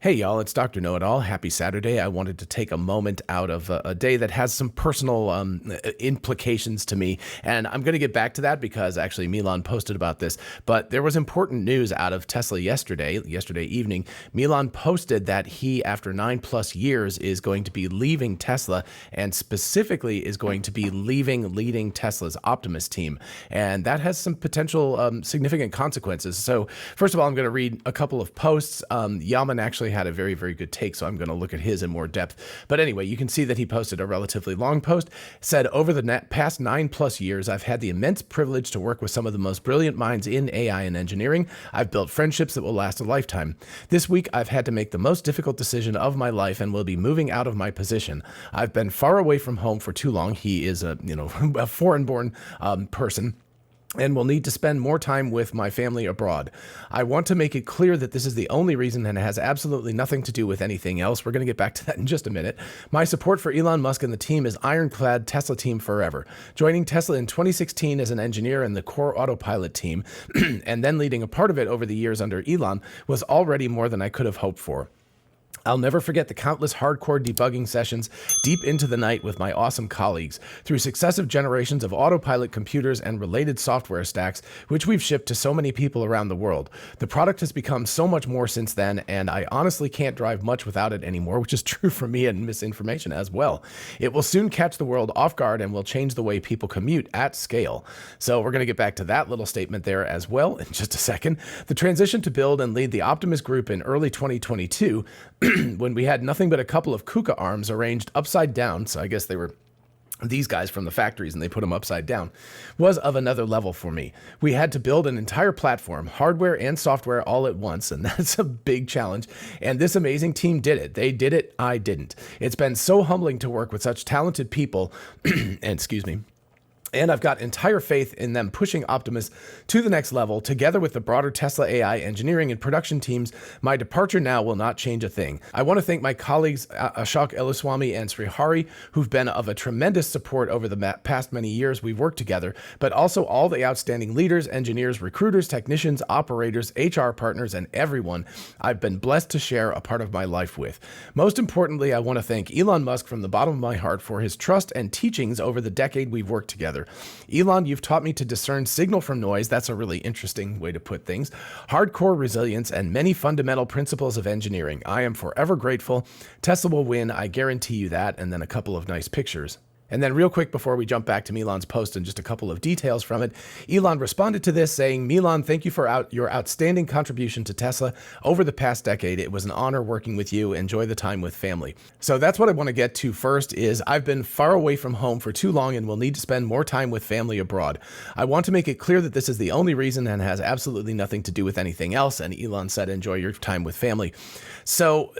Hey y'all, it's Dr. Know-It-All. Happy Saturday. I wanted to take a moment out of a day that has some personal implications to me, and I'm going to get back to that because actually Milan posted about this, but there was important news out of Tesla yesterday evening. Milan posted that he, after 9+ years, is going to be leaving Tesla, and specifically is going to be leading Tesla's Optimus team, and that has some potential significant consequences. So first of all, I'm going to read a couple of posts. Yaman actually had a very, very good take, so I'm going to look at his in more depth. But anyway, you can see that he posted a relatively long post, said, over the past 9+ years, I've had the immense privilege to work with some of the most brilliant minds in AI and engineering. I've built friendships that will last a lifetime. This week, I've had to make the most difficult decision of my life and will be moving out of my position. I've been far away from home for too long. He is a foreign-born person, and will need to spend more time with my family abroad. I want to make it clear that this is the only reason and it has absolutely nothing to do with anything else. We're going to get back to that in just a minute. My support for Elon Musk and the team is ironclad. Tesla team forever. Joining Tesla in 2016 as an engineer in the core autopilot team, and then leading a part of it over the years under Elon, was already more than I could have hoped for. I'll never forget the countless hardcore debugging sessions deep into the night with my awesome colleagues through successive generations of autopilot computers and related software stacks, which we've shipped to so many people around the world. The product has become so much more since then, and I honestly can't drive much without it anymore, which is true for me and misinformation as well. It will soon catch the world off guard and will change the way people commute at scale. So we're going to get back to that little statement there as well in just a second. The transition to build and lead the Optimus group in early 2022, when we had nothing but a couple of KUKA arms arranged upside down, so I guess they were these guys from the factories and they put them upside down, was of another level for me. We had to build an entire platform, hardware and software all at once, and that's a big challenge. And this amazing team did it. They did it. I didn't. It's been so humbling to work with such talented people, and I've got entire faith in them pushing Optimus to the next level. Together with the broader Tesla AI engineering and production teams, my departure now will not change a thing. I want to thank my colleagues Ashok Eluswamy and Srihari, who've been of a tremendous support over the past many years we've worked together, but also all the outstanding leaders, engineers, recruiters, technicians, operators, HR partners, and everyone I've been blessed to share a part of my life with. Most importantly, I want to thank Elon Musk from the bottom of my heart for his trust and teachings over the decade we've worked together. Elon, you've taught me to discern signal from noise. That's a really interesting way to put things. Hardcore resilience and many fundamental principles of engineering. I am forever grateful. Tesla will win. I guarantee you that. And then a couple of nice pictures. And then real quick before we jump back to Milan's post and just a couple of details from it, Elon responded to this saying, Milan, thank you for your outstanding contribution to Tesla over the past decade. It was an honor working with you. Enjoy the time with family. So that's what I want to get to first is I've been far away from home for too long and will need to spend more time with family abroad. I want to make it clear that this is the only reason and has absolutely nothing to do with anything else. And Elon said, enjoy your time with family. So,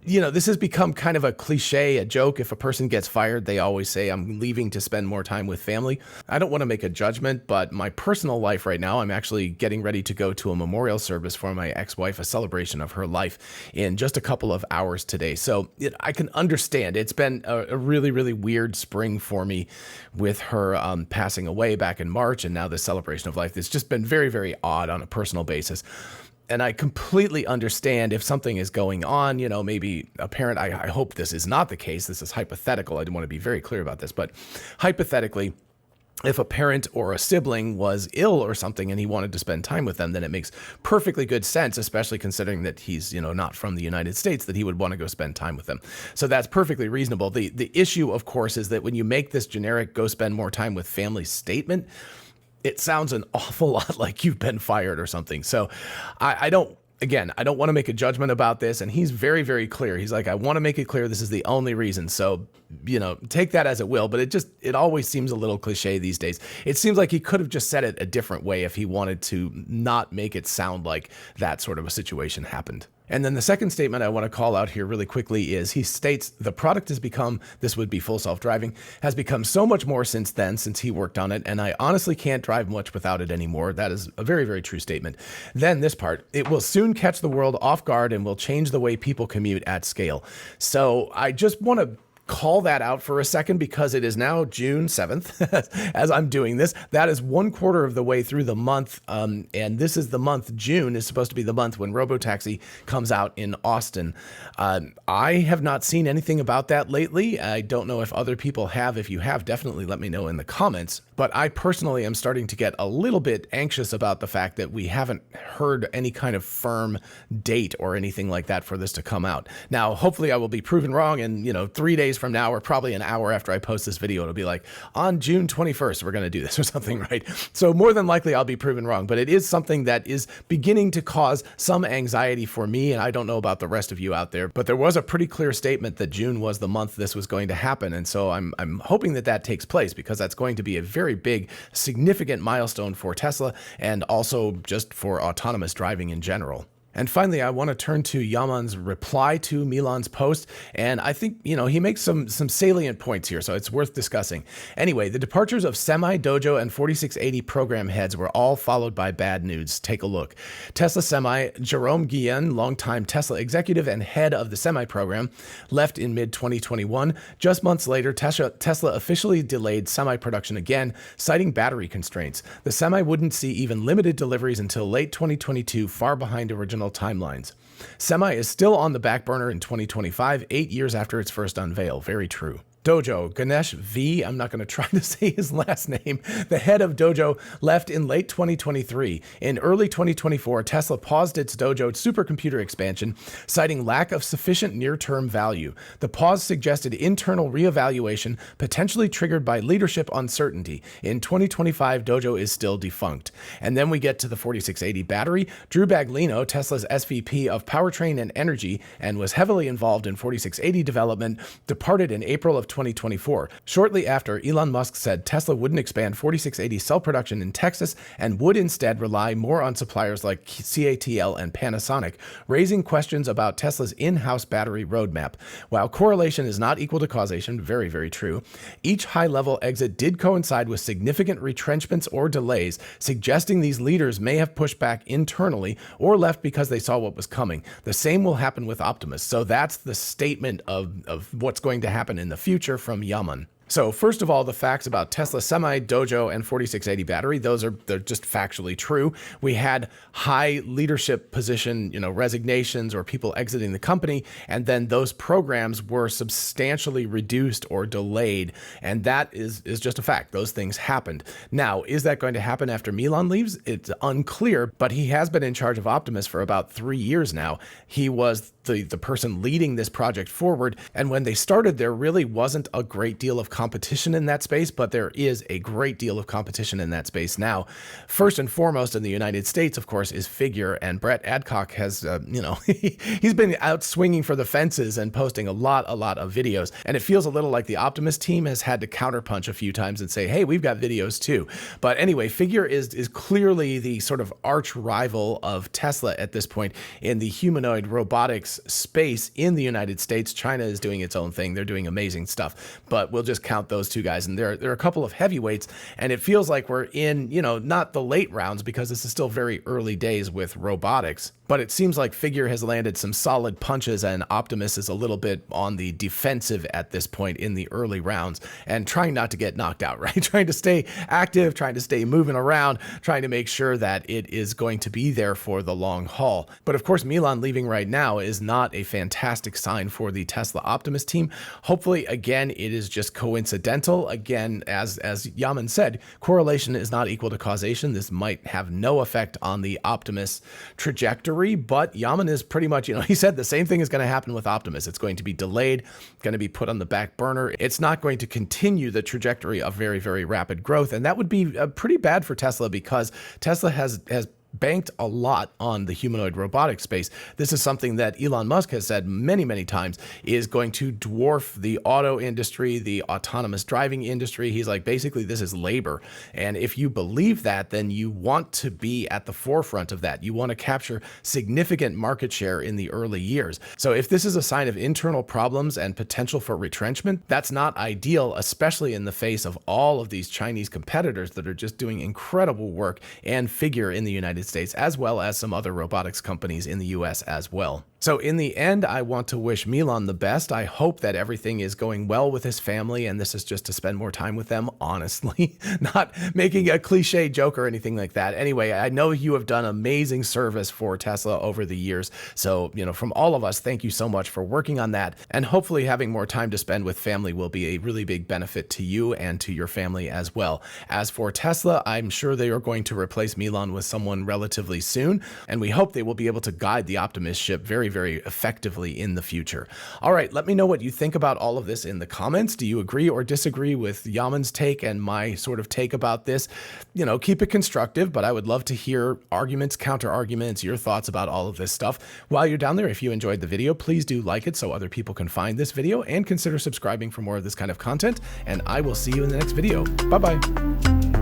this has become kind of a cliche, a joke. If a person gets fired, they always say, I'm leaving to spend more time with family. I don't want to make a judgment, but my personal life right now, I'm actually getting ready to go to a memorial service for my ex-wife, a celebration of her life in just a couple of hours today. So I can understand. It's been a really, really weird spring for me with her passing away back in March, and now the celebration of life. It's just been very, very odd on a personal basis. And I completely understand if something is going on, maybe a parent, I hope this is not the case. This is hypothetical. I want to be very clear about this, but hypothetically, if a parent or a sibling was ill or something and he wanted to spend time with them, then it makes perfectly good sense, especially considering that he's, not from the United States, that he would want to go spend time with them. So that's perfectly reasonable. The issue, of course, is that when you make this generic go spend more time with family statement, it sounds an awful lot like you've been fired or something. So I don't want to make a judgment about this. And he's very, very clear. He's like, I want to make it clear this is the only reason. So, take that as it will. But it always seems a little cliche these days. It seems like he could have just said it a different way if he wanted to not make it sound like that sort of a situation happened. And then the second statement I want to call out here really quickly is he states the product has become, this would be full self-driving, has become so much more since then, since he worked on it, and I honestly can't drive much without it anymore. That is a very, very true statement. Then this part, it will soon catch the world off guard and will change the way people commute at scale. So I just want to call that out for a second because it is now June 7th as I'm doing this. That is 1/4 of the way through the month. And this is the month, June is supposed to be the month when Robotaxi comes out in Austin. I have not seen anything about that lately. I don't know if other people have. If you have, definitely let me know in the comments. But I personally am starting to get a little bit anxious about the fact that we haven't heard any kind of firm date or anything like that for this to come out. Now, hopefully I will be proven wrong, and 3 days from now, or probably an hour after I post this video, it'll be like, on June 21st, we're going to do this or something, right? So more than likely I'll be proven wrong, but it is something that is beginning to cause some anxiety for me, and I don't know about the rest of you out there, but there was a pretty clear statement that June was the month this was going to happen, and so I'm hoping that that takes place, because that's going to be a very big, significant milestone for Tesla, and also just for autonomous driving in general. And finally, I want to turn to Yaman's reply to Milan's post, and I think, he makes some salient points here, so it's worth discussing. Anyway, the departures of Semi, Dojo, and 4680 program heads were all followed by bad news. Take a look. Tesla Semi, Jerome Guillen, longtime Tesla executive and head of the Semi program, left in mid-2021. Just months later, Tesla officially delayed Semi production again, citing battery constraints. The Semi wouldn't see even limited deliveries until late 2022, far behind original timelines. Semi is still on the back burner in 2025, 8 years after its first unveil. Very true. Dojo, Ganesh V, I'm not going to try to say his last name, the head of Dojo, left in late 2023. In early 2024, Tesla paused its Dojo supercomputer expansion, citing lack of sufficient near-term value. The pause suggested internal reevaluation, potentially triggered by leadership uncertainty. In 2025, Dojo is still defunct. And then we get to the 4680 battery. Drew Baglino, Tesla's SVP of Powertrain and Energy, and was heavily involved in 4680 development, departed in April of 2024. Shortly after, Elon Musk said Tesla wouldn't expand 4680 cell production in Texas and would instead rely more on suppliers like CATL and Panasonic, raising questions about Tesla's in-house battery roadmap. While correlation is not equal to causation, very, very true, each high-level exit did coincide with significant retrenchments or delays, suggesting these leaders may have pushed back internally or left because they saw what was coming. The same will happen with Optimus. So that's the statement of what's going to happen in the future from Yaman. So first of all, the facts about Tesla Semi, Dojo, and 4680 battery, they're just factually true. We had high leadership position, resignations or people exiting the company, and then those programs were substantially reduced or delayed, and that is just a fact. Those things happened. Now, is that going to happen after Milan leaves? It's unclear, but he has been in charge of Optimus for about 3 years now. He was the person leading this project forward, and when they started, there really wasn't a great deal of competition in that space, but there is a great deal of competition in that space now. First and foremost in the United States, of course, is Figure, and Brett Adcock has, he's been out swinging for the fences and posting a lot of videos, and it feels a little like the Optimus team has had to counterpunch a few times and say, hey, we've got videos too. But anyway, Figure is clearly the sort of arch rival of Tesla at this point in the humanoid robotics space in the United States. China is doing its own thing. They're doing amazing stuff, but we'll just count those two guys. And there are a couple of heavyweights, and it feels like we're in, not the late rounds because this is still very early days with robotics, but it seems like Figure has landed some solid punches, and Optimus is a little bit on the defensive at this point in the early rounds and trying not to get knocked out, right? Trying to stay active, trying to stay moving around, trying to make sure that it is going to be there for the long haul. But of course, Milan leaving right now is not a fantastic sign for the Tesla Optimus team. Hopefully, again, it is just coincidental. Again, as Yaman said, correlation is not equal to causation. This might have no effect on the Optimus trajectory, but Yaman is pretty much, he said the same thing is going to happen with Optimus. It's going to be delayed, going to be put on the back burner. It's not going to continue the trajectory of very, very rapid growth, and that would be pretty bad for Tesla because Tesla has banked a lot on the humanoid robotic space. This is something that Elon Musk has said many, many times is going to dwarf the auto industry, the autonomous driving industry. He's like, basically, this is labor. And if you believe that, then you want to be at the forefront of that. You want to capture significant market share in the early years. So if this is a sign of internal problems and potential for retrenchment, that's not ideal, especially in the face of all of these Chinese competitors that are just doing incredible work and Figure in the United States, as well as some other robotics companies in the US as well. So in the end, I want to wish Milan the best. I hope that everything is going well with his family, and this is just to spend more time with them, honestly, not making a cliche joke or anything like that. Anyway, I know you have done amazing service for Tesla over the years. So, from all of us, thank you so much for working on that. And hopefully having more time to spend with family will be a really big benefit to you and to your family as well. As for Tesla, I'm sure they are going to replace Milan with someone relatively soon, and we hope they will be able to guide the Optimus ship very effectively in the future. All right, let me know what you think about all of this in the comments. Do you agree or disagree with Yaman's take and my sort of take about this? Keep it constructive, but I would love to hear arguments, counter arguments, your thoughts about all of this stuff. While you're down there, if you enjoyed the video, please do like it so other people can find this video, and consider subscribing for more of this kind of content, and I will see you in the next video. Bye-bye.